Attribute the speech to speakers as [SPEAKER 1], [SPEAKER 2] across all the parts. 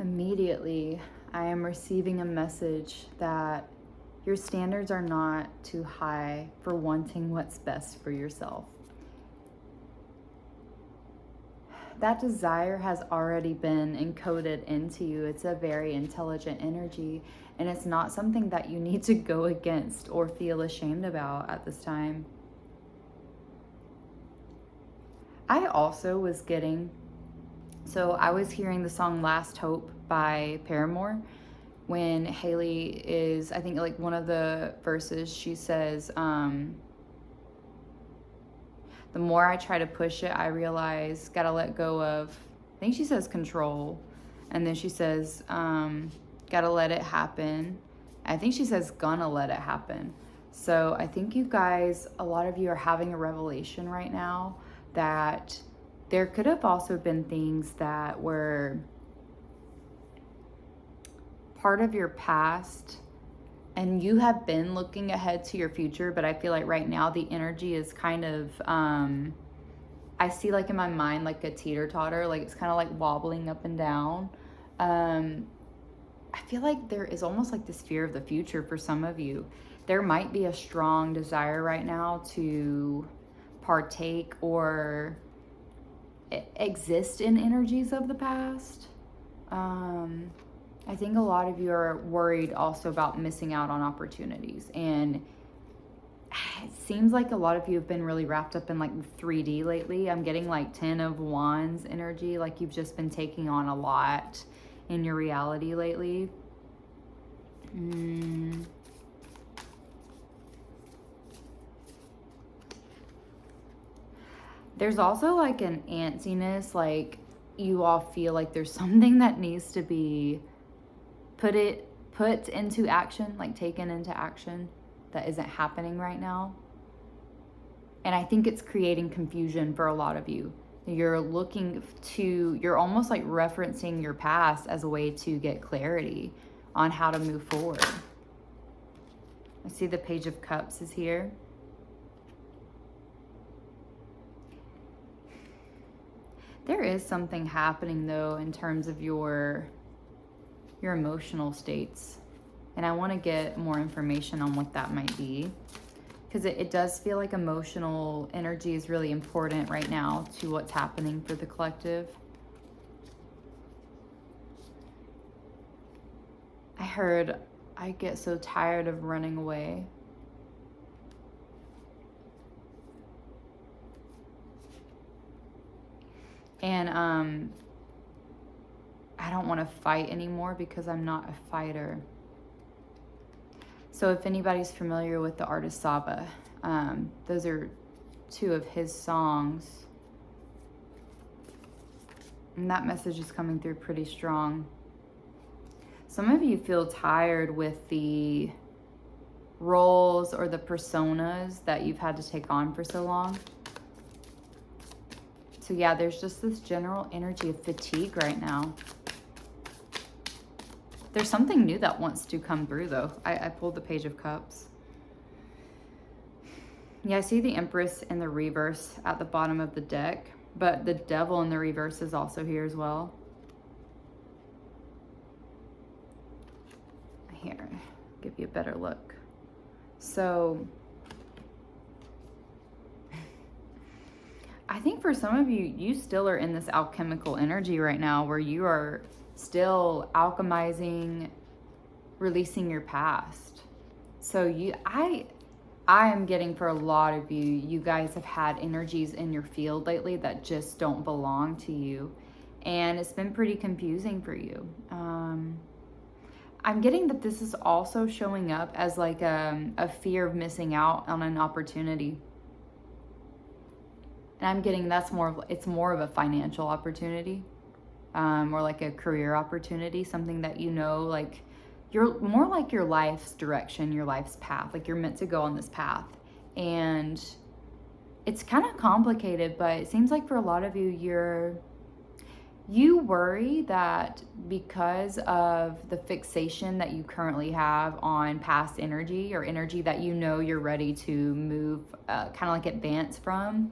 [SPEAKER 1] Immediately, I am receiving a message that your standards are not too high for wanting what's best for yourself. That desire has already been encoded into you. It's a very intelligent energy, and it's not something that you need to go against or feel ashamed about at this time. I also was I was hearing the song Last Hope by Paramore when Haley is, I think like one of the verses, she says, the more I try to push it, I realize gotta let go of, I think she says control. And then she says, gotta let it happen. I think she says gonna let it happen. So I think you guys, a lot of you are having a revelation right now that there could have also been things that were part of your past and you have been looking ahead to your future, but I feel like right now the energy is kind of, I see like in my mind like a teeter-totter, like it's kind of like wobbling up and down. I feel like there is almost like this fear of the future for some of you. There might be a strong desire right now to partake or exist in energies of the past. I think a lot of you are worried also about missing out on opportunities, and it seems like a lot of you have been really wrapped up in like 3D lately. I'm getting like 10 of Wands energy, like you've just been taking on a lot in your reality lately. There's also like an antsiness, like you all feel like there's something that needs to be put into action, like taken into action, that isn't happening right now. And I think it's creating confusion for a lot of you. You're almost like referencing your past as a way to get clarity on how to move forward. I see the Page of Cups is here. There is something happening though in terms of your emotional states. And I want to get more information on what that might be, because it does feel like emotional energy is really important right now to what's happening for the collective. I heard, I get so tired of running away. And I don't want to fight anymore because I'm not a fighter. So if anybody's familiar with the artist Saba, those are two of his songs. And that message is coming through pretty strong. Some of you feel tired with the roles or the personas that you've had to take on for so long. So yeah, there's just this general energy of fatigue right now. There's something new that wants to come through though. I pulled the Page of Cups. Yeah, I see the Empress in the reverse at the bottom of the deck, but the Devil in the reverse is also here as well. Here, give you a better look. So I think for some of you, you still are in this alchemical energy right now where you are still alchemizing, releasing your past. So I am getting, for a lot of you, you guys have had energies in your field lately that just don't belong to you. And it's been pretty confusing for you. I'm getting that this is also showing up as like a fear of missing out on an opportunity. And I'm getting it's more of a financial opportunity, or like a career opportunity, something that like you're more like your life's direction, your life's path, like you're meant to go on this path. And it's kind of complicated, but it seems like for a lot of you, you worry that because of the fixation that you currently have on past energy, or energy that you're ready to move, kind of like advance from,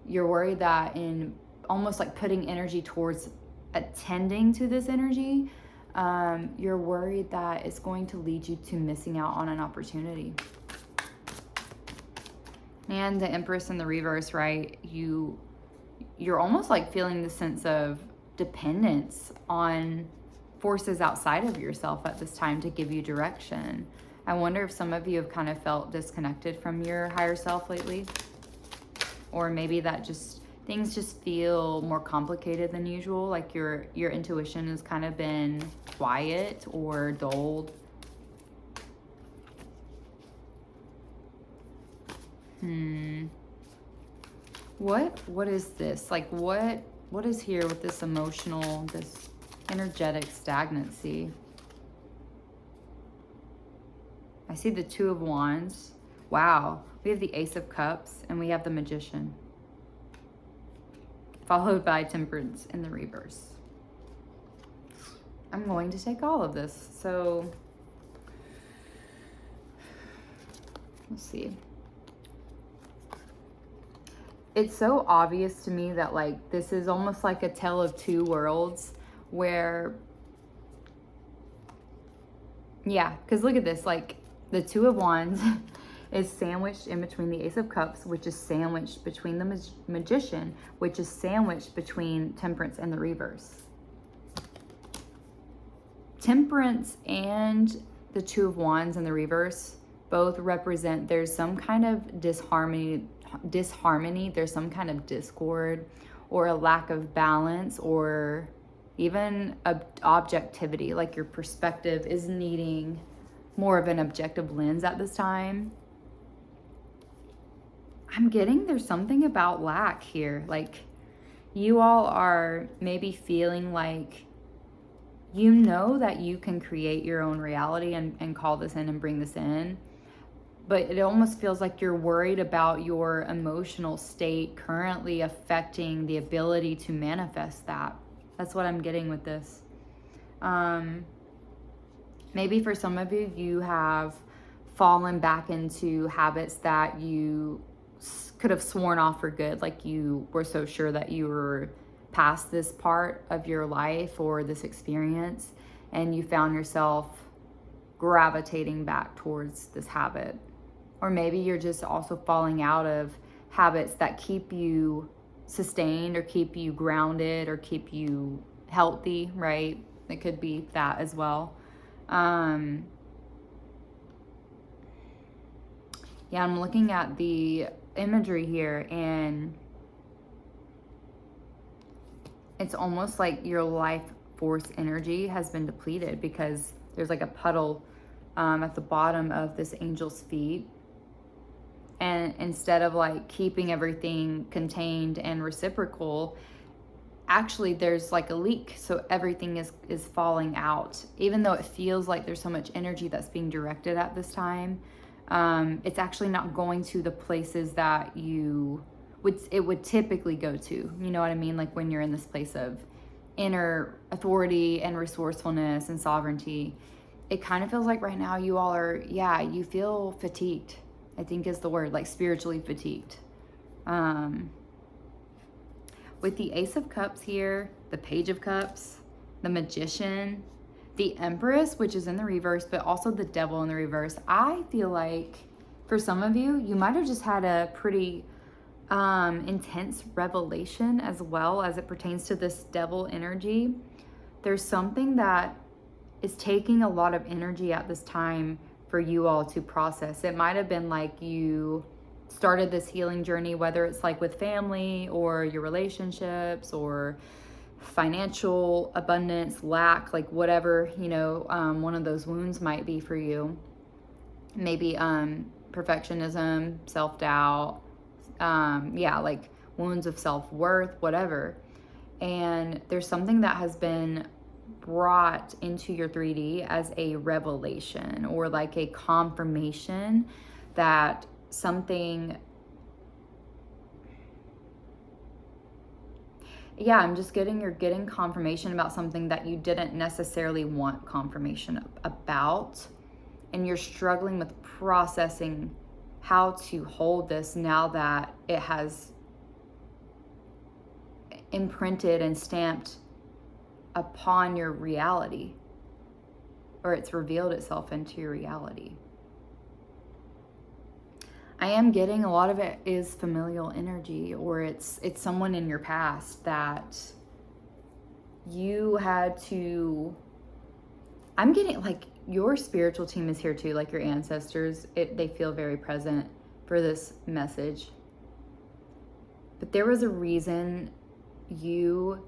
[SPEAKER 1] you're worried that in almost like putting energy towards attending to this energy, you're worried that it's going to lead you to missing out on an opportunity. And the Empress in the reverse, right? You're almost like feeling the sense of dependence on forces outside of yourself at this time to give you direction. I wonder if some of you have kind of felt disconnected from your higher self lately. Or maybe that just, things just feel more complicated than usual. Like your intuition has kind of been quiet or dulled. What is this? Like what is here with this emotional, this energetic stagnancy? I see the Two of Wands. Wow. We have the Ace of Cups and we have the Magician. Followed by Temperance in the reverse. I'm going to take all of this. So, let's see. It's so obvious to me that like this is almost like a tale of two worlds where, yeah, because look at this, like the Two of Wands is sandwiched in between the Ace of Cups, which is sandwiched between the Magician, which is sandwiched between Temperance and the reverse. Temperance and the Two of Wands in the reverse both represent there's some kind of disharmony, there's some kind of discord or a lack of balance or even objectivity, like your perspective is needing more of an objective lens at this time. I'm getting there's something about lack here. Like you all are maybe feeling like you know that you can create your own reality and call this in and bring this in. But it almost feels like you're worried about your emotional state currently affecting the ability to manifest that. That's what I'm getting with this. Maybe for some of you, you have fallen back into habits that you could have sworn off for good. Like you were so sure that you were past this part of your life or this experience, and you found yourself gravitating back towards this habit. Or maybe you're just also falling out of habits that keep you sustained or keep you grounded or keep you healthy, right? It could be that as well. Yeah, I'm looking at the imagery here and it's almost like your life force energy has been depleted because there's like a puddle at the bottom of this angel's feet. And instead of like keeping everything contained and reciprocal, actually there's like a leak. So everything is falling out. Even though it feels like there's so much energy that's being directed at this time, it's actually not going to the places that it would typically go to. You know what I mean? Like when you're in this place of inner authority and resourcefulness and sovereignty, it kind of feels like right now you all are, you feel fatigued. I think is the word, like spiritually fatigued. With the Ace of Cups here, the Page of Cups, the Magician, the Empress, which is in the reverse, but also the Devil in the reverse. I feel like for some of you, you might have just had a pretty intense revelation as well as it pertains to this Devil energy. There's something that is taking a lot of energy at this time for you all to process. It might have been like you started this healing journey, whether it's like with family or your relationships or financial abundance, lack, like whatever, one of those wounds might be for you. Maybe perfectionism, self-doubt, like wounds of self-worth, whatever. And there's something that has been brought into your 3D as a revelation or like a confirmation that something, I'm just you're getting confirmation about something that you didn't necessarily want confirmation about, and you're struggling with processing how to hold this now that it has imprinted and stamped upon your reality, or it's revealed itself into your reality. I am getting a lot of it is familial energy, or it's someone in your past that you had to, I'm getting like your spiritual team is here too, like your ancestors, they feel very present for this message. But there was a reason you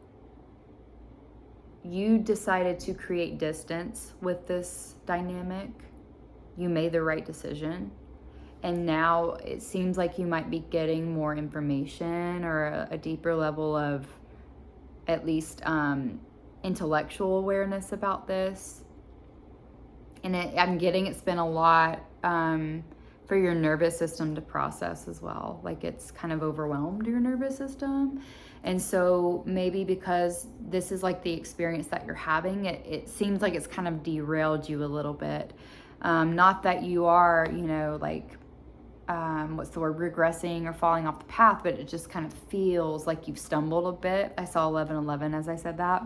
[SPEAKER 1] decided to create distance with this dynamic. You made the right decision. And now it seems like you might be getting more information or a deeper level of at least intellectual awareness about this. And I'm getting it's been a lot for your nervous system to process as well. Like it's kind of overwhelmed your nervous system. And so maybe because this is like the experience that you're having, it seems like it's kind of derailed you a little bit. Not that you are, like, what's the word, regressing or falling off the path, but it just kind of feels like you've stumbled a bit. I saw 1111 as I said that.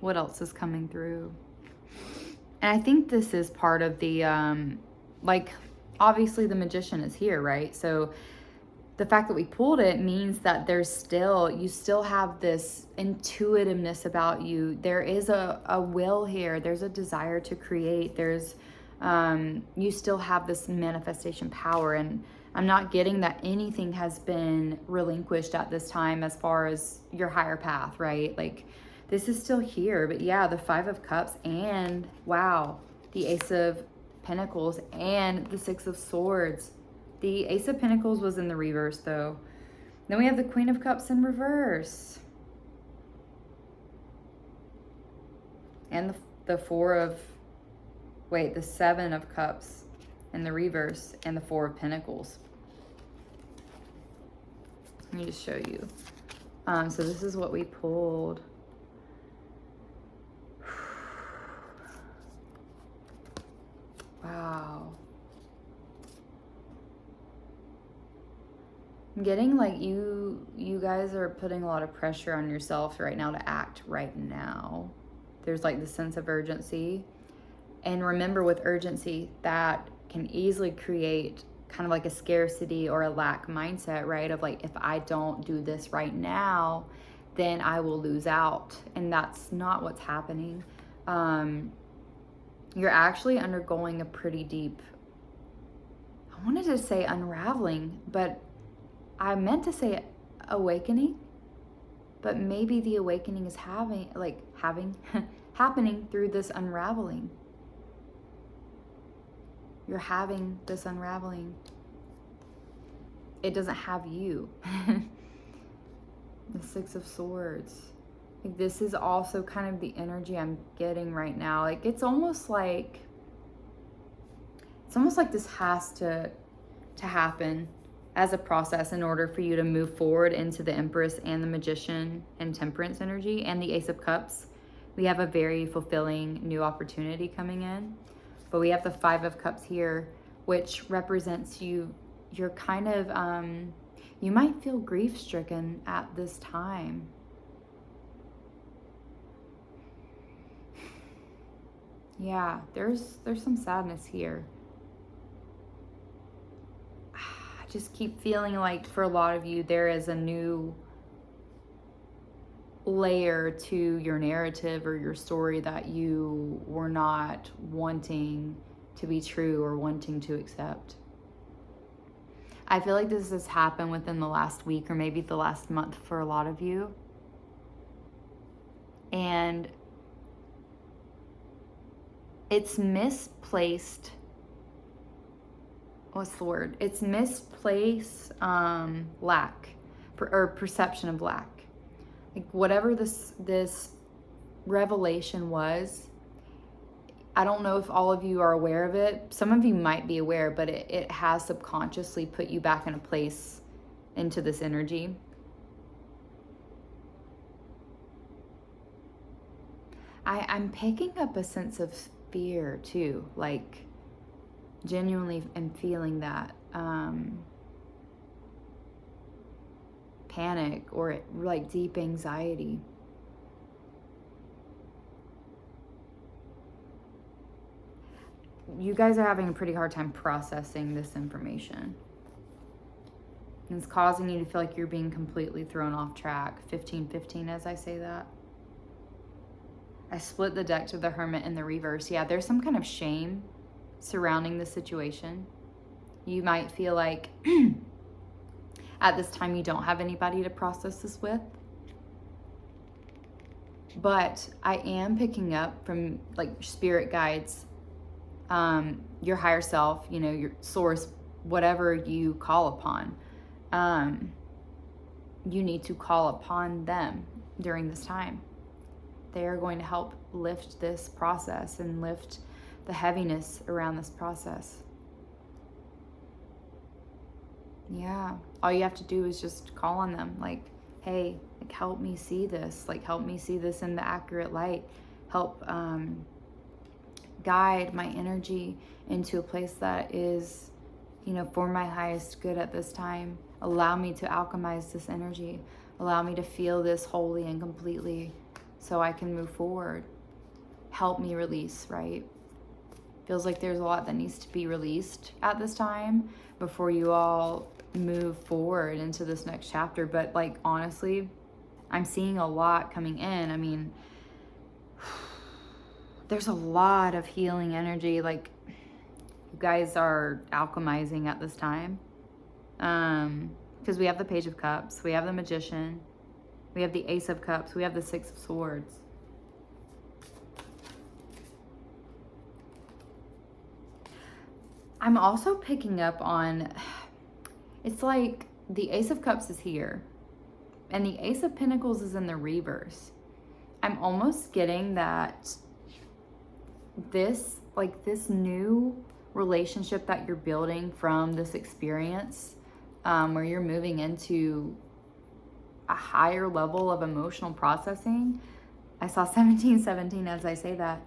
[SPEAKER 1] What else is coming through? And I think this is part of the, like, obviously the magician is here, right? So the fact that we pulled it means that you still have this intuitiveness about you. There is a will here. There's a desire to create. You still have this manifestation power. And I'm not getting that anything has been relinquished at this time as far as your higher path, right? Like, this is still here. But yeah, the 5 of Cups and, wow, the Ace of Pentacles and the 6 of Swords. The Ace of Pentacles was in the reverse, though. Then we have the Queen of Cups in reverse. And the 7 of Cups in the reverse, and the 4 of Pentacles. Let me just show you. So this is what we pulled. Wow. I'm getting like you guys are putting a lot of pressure on yourself right now to act right now. There's like the sense of urgency. And remember, with urgency, that can easily create kind of like a scarcity or a lack mindset, right? Of like, if I don't do this right now, then I will lose out. And that's not what's happening. You're actually undergoing a pretty deep, I wanted to say unraveling, but I meant to say awakening, but maybe the awakening is happening through this unraveling. You're having this unraveling. It doesn't have you. The 6 of Swords. Like, this is also kind of the energy I'm getting right now. Like, it's almost like this has to happen as a process in order for you to move forward into the Empress and the Magician and Temperance energy and the Ace of Cups. We have a very fulfilling new opportunity coming in. But we have the 5 of Cups here, which represents you're kind of, you might feel grief-stricken at this time. Yeah, there's some sadness here. I just keep feeling like for a lot of you, there is a new layer to your narrative or your story that you were not wanting to be true or wanting to accept. I feel like this has happened within the last week or maybe the last month for a lot of you. And it's misplaced, what's the word? It's misplaced lack or perception of lack. Like, whatever this revelation was, I don't know if all of you are aware of it. Some of you might be aware, but it has subconsciously put you back in a place into this energy. I'm picking up a sense of fear too, like genuinely am feeling that. panic or like deep anxiety. You guys are having a pretty hard time processing this information. And it's causing you to feel like you're being completely thrown off track. 15-15 as I say that. I split the deck to the Hermit in the reverse. Yeah, there's some kind of shame surrounding the situation. You might feel like at this time you don't have anybody to process this with. But I am picking up from like spirit guides, your higher self, you know, your source, whatever you call upon. You need to call upon them during this time. They are going to help lift this process and lift the heaviness around this process. Yeah, all you have to do is just call on them, like, hey, like, help me see this, like, help me see this in the accurate light, help guide my energy into a place that is, you know, for my highest good at this time. Allow me to alchemize this energy, allow me to feel this wholly and completely so I can move forward. Help me release, right? Feels like there's a lot that needs to be released at this time before you all move forward into this next chapter. But like, honestly, I'm seeing a lot coming in. I mean, there's a lot of healing energy. Like, you guys are alchemizing at this time. Because we have the Page of Cups, we have the Magician, we have the Ace of Cups, we have the Six of Swords. I'm also picking up on, it's like the Ace of Cups is here and the Ace of Pentacles is in the reverse. I'm almost getting that this new relationship that you're building from this experience, where you're moving into a higher level of emotional processing. I saw 17-17 as I say that.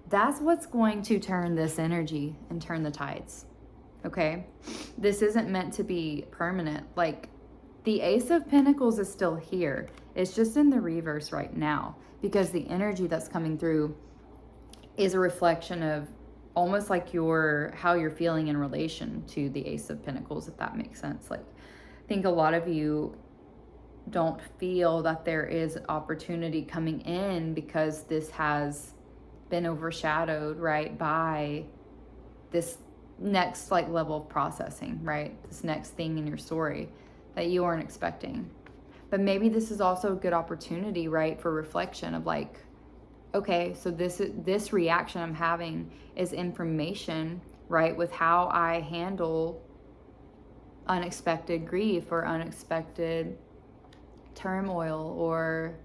[SPEAKER 1] That's what's going to turn this energy and turn the tides, okay? This isn't meant to be permanent. Like, the Ace of Pentacles is still here. It's just in the reverse right now because the energy that's coming through is a reflection of almost like how you're feeling in relation to the Ace of Pentacles, if that makes sense. Like, I think a lot of you don't feel that there is opportunity coming in because this has been overshadowed, right, by this next like level of processing, right? This next thing in your story that you weren't expecting. But maybe this is also a good opportunity, right, for reflection of like, okay, so this reaction I'm having is information, right, with how I handle unexpected grief or unexpected turmoil or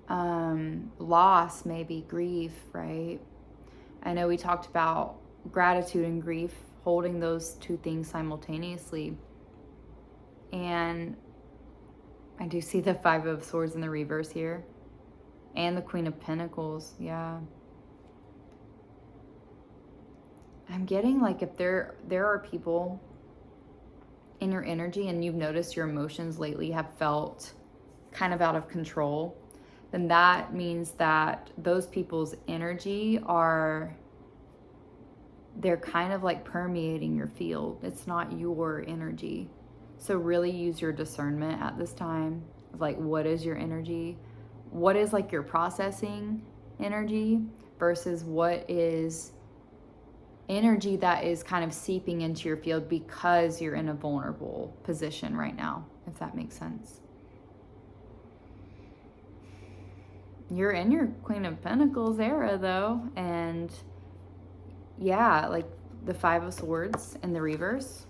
[SPEAKER 1] loss, maybe grief, right? I know we talked about gratitude and grief, holding those two things simultaneously. And I do see the Five of Swords in the reverse here. And the Queen of Pentacles, yeah. I'm getting like if there are people in your energy and you've noticed your emotions lately have felt kind of out of control, then that means that those people's energy they're kind of like permeating your field. It's not your energy. So really use your discernment at this time of like, what is your energy? What is like your processing energy versus what is energy that is kind of seeping into your field because you're in a vulnerable position right now, if that makes sense. You're in your Queen of Pentacles era though, and yeah, like the Five of Swords in the reverse,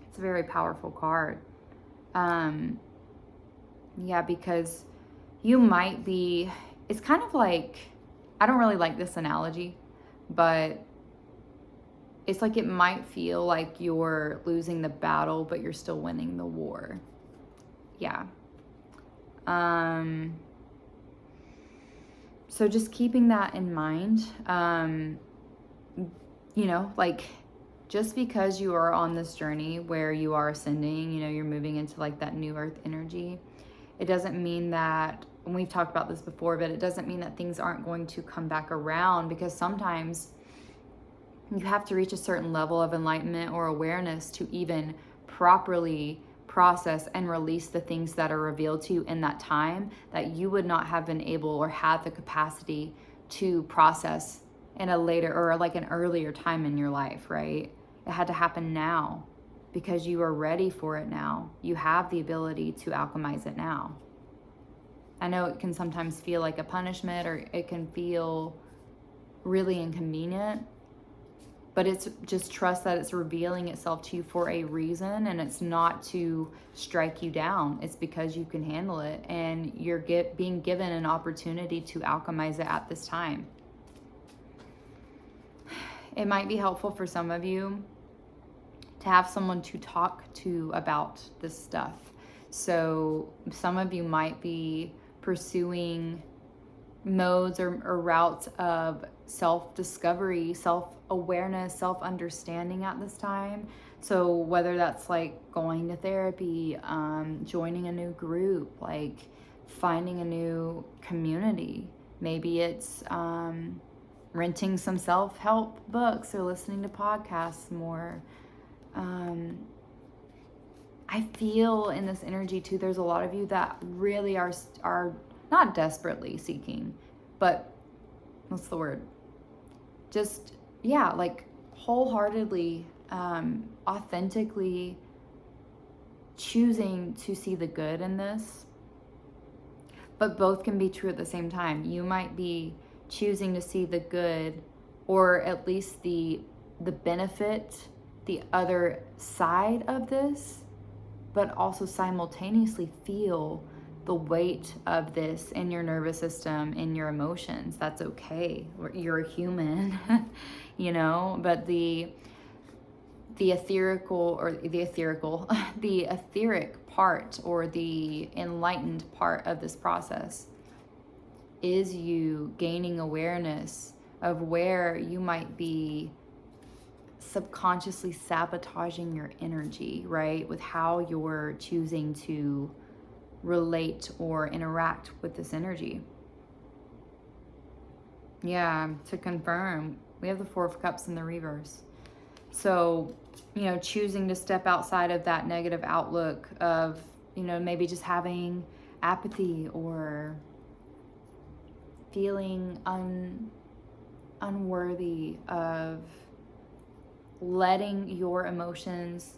[SPEAKER 1] it's a very powerful card. Yeah, because you might be, it's kind of like, I don't really like this analogy, but it's like it might feel like you're losing the battle, but you're still winning the war. Yeah. So just keeping that in mind, you know, like just because you are on this journey where you are ascending, you know, you're moving into like that new earth energy, it doesn't mean that, and we've talked about this before, but it doesn't mean that things aren't going to come back around, because sometimes you have to reach a certain level of enlightenment or awareness to even properly process and release the things that are revealed to you in that time that you would not have been able or had the capacity to process in a later or like an earlier time in your life, right? It had to happen now because you are ready for it now. You have the ability to alchemize it now. I know it can sometimes feel like a punishment, or it can feel really inconvenient, but it's just trust that it's revealing itself to you for a reason, and it's not to strike you down. It's because you can handle it, and you're being given an opportunity to alchemize it at this time. It might be helpful for some of you to have someone to talk to about this stuff. So some of you might be pursuing modes or routes of self-discovery, self-awareness, self-understanding at this time. So whether that's like going to therapy, joining a new group, like finding a new community, maybe it's renting some self-help books or listening to podcasts more. I feel in this energy too, there's a lot of you that really are not desperately seeking, but what's the word? Just, yeah, like wholeheartedly, authentically choosing to see the good in this. But both can be true at the same time. You might be choosing to see the good, or at least the benefit, the other side of this, but also simultaneously feel the weight of this in your nervous system, in your emotions. That's okay. You're a human, you know, but the etheric part, or the enlightened part of this process, is you gaining awareness of where you might be subconsciously sabotaging your energy, right? With how you're choosing to relate or interact with this energy. Yeah, to confirm, we have the Four of Cups in the reverse. So, you know, choosing to step outside of that negative outlook of, you know, maybe just having apathy or feeling unworthy of letting your emotions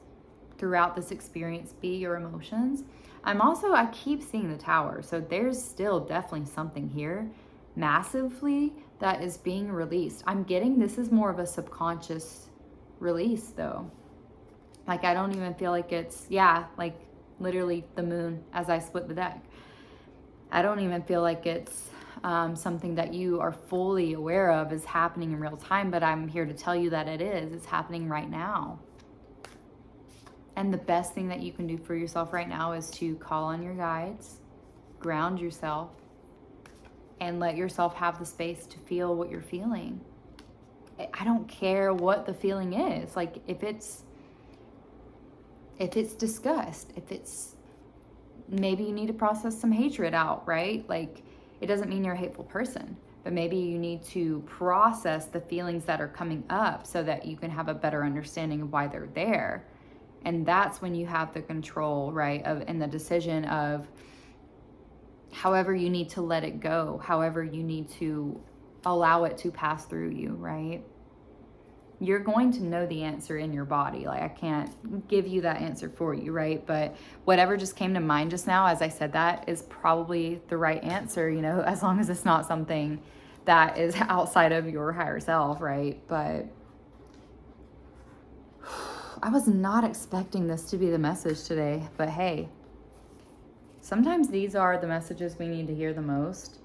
[SPEAKER 1] throughout this experience be your emotions. I keep seeing the Tower, so there's still definitely something here massively that is being released. I'm getting this is more of a subconscious release though. Like I don't even feel like it's, like literally the moon as I split the deck. I don't even feel like it's something that you are fully aware of is happening in real time, but I'm here to tell you that it is. It's happening right now. And the best thing that you can do for yourself right now is to call on your guides, ground yourself, and let yourself have the space to feel what you're feeling. I don't care what the feeling is. Like if it's disgust, if it's, maybe you need to process some hatred out, right? Like it doesn't mean you're a hateful person, but maybe you need to process the feelings that are coming up so that you can have a better understanding of why they're there. And that's when you have the control, right, and the decision of however you need to let it go, however you need to allow it to pass through you, right? You're going to know the answer in your body. Like I can't give you that answer for you, right? But whatever just came to mind just now as I said that is probably the right answer, you know, as long as it's not something that is outside of your higher self, right? But I was not expecting this to be the message today, but hey, sometimes these are the messages we need to hear the most.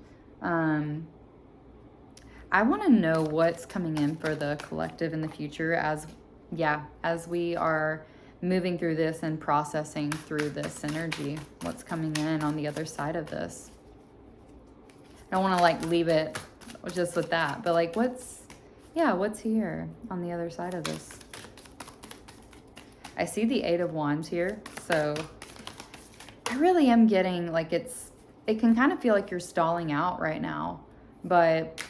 [SPEAKER 1] I want to know what's coming in for the collective in the future as we are moving through this and processing through this energy. What's coming in on the other side of this? I don't want to like leave it just with that, but like what's here on the other side of this? I see the Eight of Wands here. So I really am getting like it can kind of feel like you're stalling out right now, but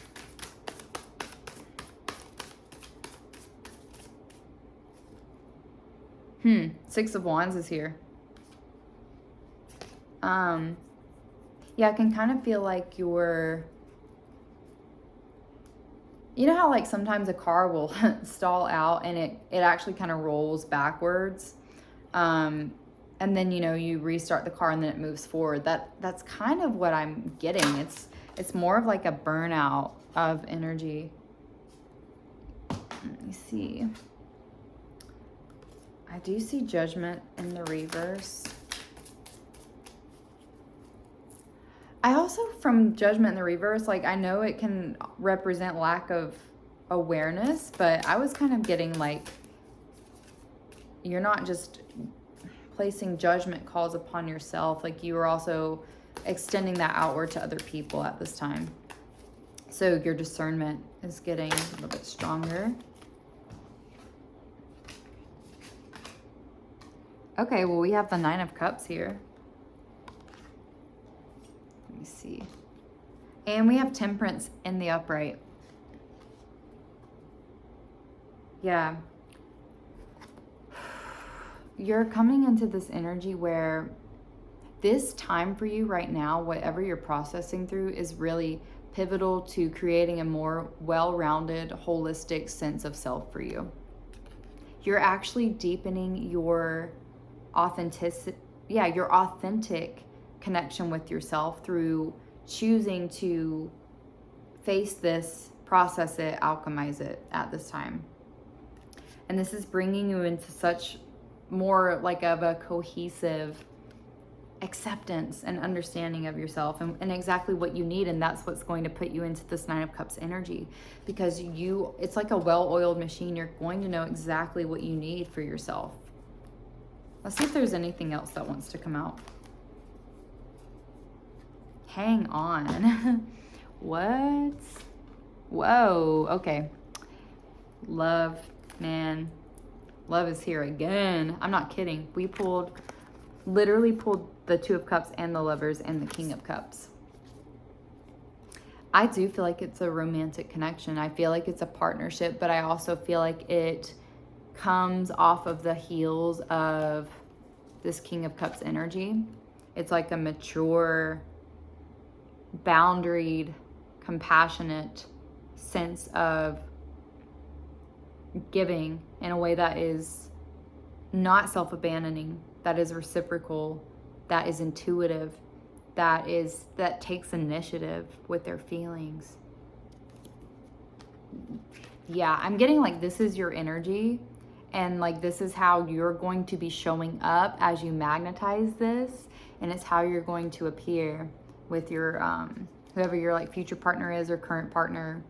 [SPEAKER 1] Six of Wands is here. Yeah, I can kind of feel like you're, you know how like sometimes a car will stall out and it actually kind of rolls backwards. And then, you know, you restart the car and then it moves forward. That's kind of what I'm getting. It's more of like a burnout of energy. Let me see. I do see Judgment in the reverse. I also, from Judgment in the reverse, like I know it can represent lack of awareness, but I was kind of getting like, you're not just placing judgment calls upon yourself, like you are also extending that outward to other people at this time. So your discernment is getting a little bit stronger. Okay, well, we have the Nine of Cups here. Let me see. And we have Temperance in the upright. Yeah. You're coming into this energy where this time for you right now, whatever you're processing through, is really pivotal to creating a more well-rounded, holistic sense of self for you. You're actually deepening your authentic connection with yourself through choosing to face this, process it, alchemize it at this time. And this is bringing you into such more like of a cohesive acceptance and understanding of yourself and exactly what you need. And that's what's going to put you into this Nine of Cups energy, because it's like a well-oiled machine. You're going to know exactly what you need for yourself. Let's see if there's anything else that wants to come out. Hang on. What? Whoa. Okay. Love, man. Love is here again. I'm not kidding. We literally pulled the Two of Cups and the Lovers and the King of Cups. I do feel like it's a romantic connection. I feel like it's a partnership, but I also feel like it comes off of the heels of this King of Cups energy. It's like a mature, boundaried, compassionate sense of giving in a way that is not self-abandoning, that is reciprocal, that is intuitive, that takes initiative with their feelings. Yeah, I'm getting like this is your energy, and like this is how you're going to be showing up as you magnetize this, and it's how you're going to appear with your whoever your like future partner is or current partner.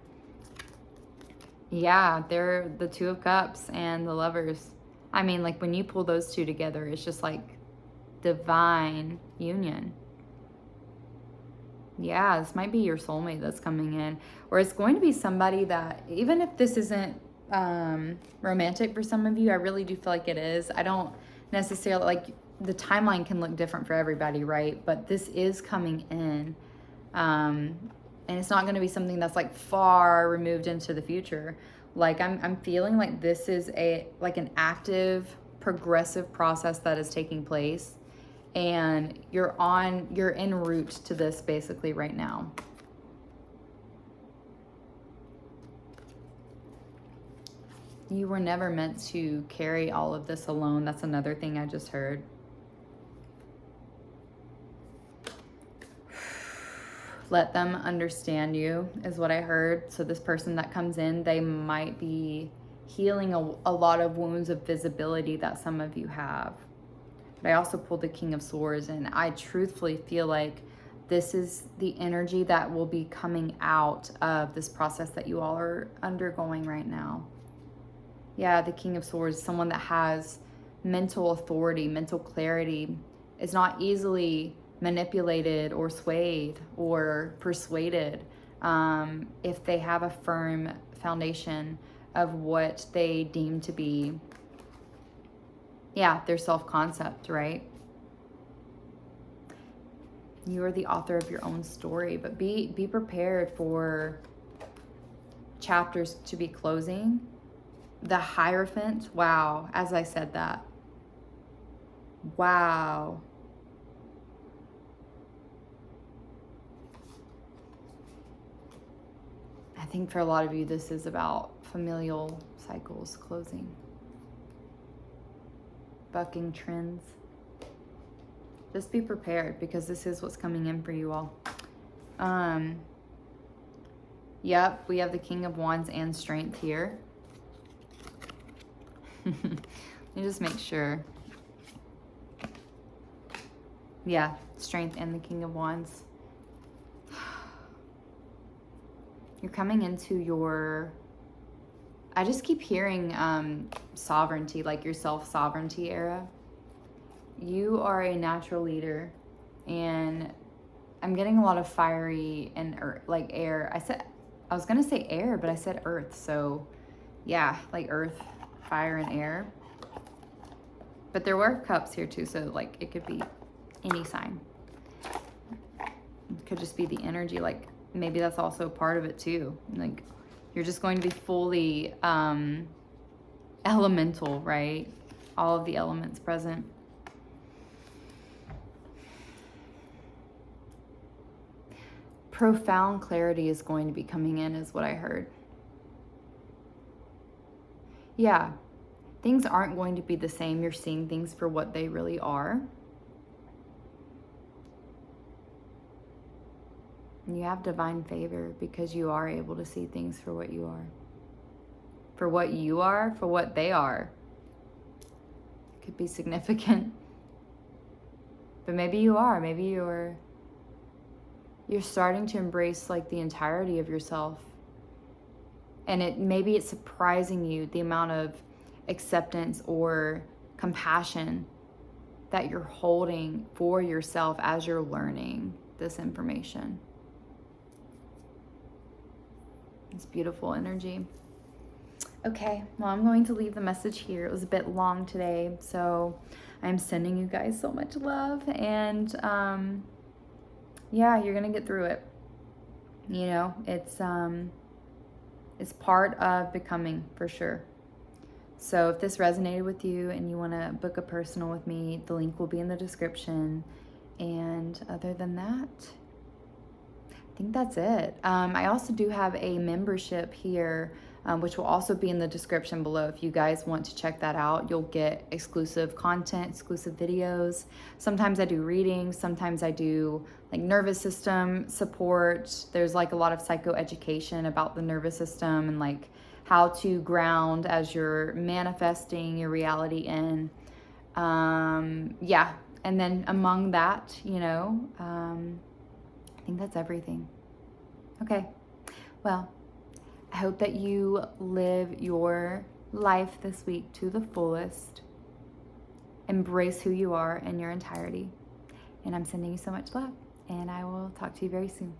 [SPEAKER 1] Yeah, they're the Two of Cups and the Lovers. I mean, like when you pull those two together, it's just like divine union. Yeah, this might be your soulmate that's coming in, or it's going to be somebody that, even if this isn't romantic for some of you, I really do feel like it is. I don't necessarily, like, the timeline can look different for everybody, right? But this is coming in. And it's not going to be something that's like far removed into the future. Like I'm feeling like this is an active, progressive process that is taking place, and you're en route to this basically right now. You were never meant to carry all of this alone. That's another thing I just heard. Let them understand you is what I heard. So this person that comes in, they might be healing a lot of wounds of visibility that some of you have. But I also pulled the King of Swords, and I truthfully feel like this is the energy that will be coming out of this process that you all are undergoing right now. Yeah, the King of Swords, someone that has mental authority, mental clarity, is not easily manipulated or swayed or persuaded if they have a firm foundation of what they deem to be Yeah, their self-concept, right? You are the author of your own story, but be prepared for chapters to be closing. The Hierophant, wow, as I said that. Wow. I think for a lot of you, this is about familial cycles closing. Bucking trends. Just be prepared, because this is what's coming in for you all. Yep, we have the King of Wands and Strength here. Let me just make sure. Yeah, Strength and the King of Wands. You're coming into your, I just keep hearing sovereignty, like your self-sovereignty era. You are a natural leader, and I'm getting a lot of fiery and like air. I was gonna say air, but I said earth. So yeah, like earth, fire, and air. But there were cups here too, so like it could be any sign. It could just be the energy, like maybe that's also part of it too. Like you're just going to be fully elemental, right? All of the elements present. Profound clarity is going to be coming in, is what I heard. Yeah, things aren't going to be the same. You're seeing things for what they really are. And you have divine favor, because you are able to see things for what you are. For what you are, for what they are. It could be significant. But maybe you are. Maybe you're starting to embrace like the entirety of yourself. And maybe it's surprising you the amount of acceptance or compassion that you're holding for yourself as you're learning this information. It's beautiful energy. Okay, well, I'm going to leave the message here. It was a bit long today, so I'm sending you guys so much love, and yeah, you're gonna get through it. You know, it's part of becoming, for sure. So if this resonated with you and you want to book a personal with me, the link will be in the description. And other than that, I think that's it. I also do have a membership here, which will also be in the description below. If you guys want to check that out, you'll get exclusive content, exclusive videos. Sometimes I do readings, sometimes I do like nervous system support. There's like a lot of psychoeducation about the nervous system and like how to ground as you're manifesting your reality in. Yeah, and then among that, you know, I think that's everything. Okay, well, I hope that you live your life this week to the fullest. Embrace who you are in your entirety. And I'm sending you so much love, and I will talk to you very soon.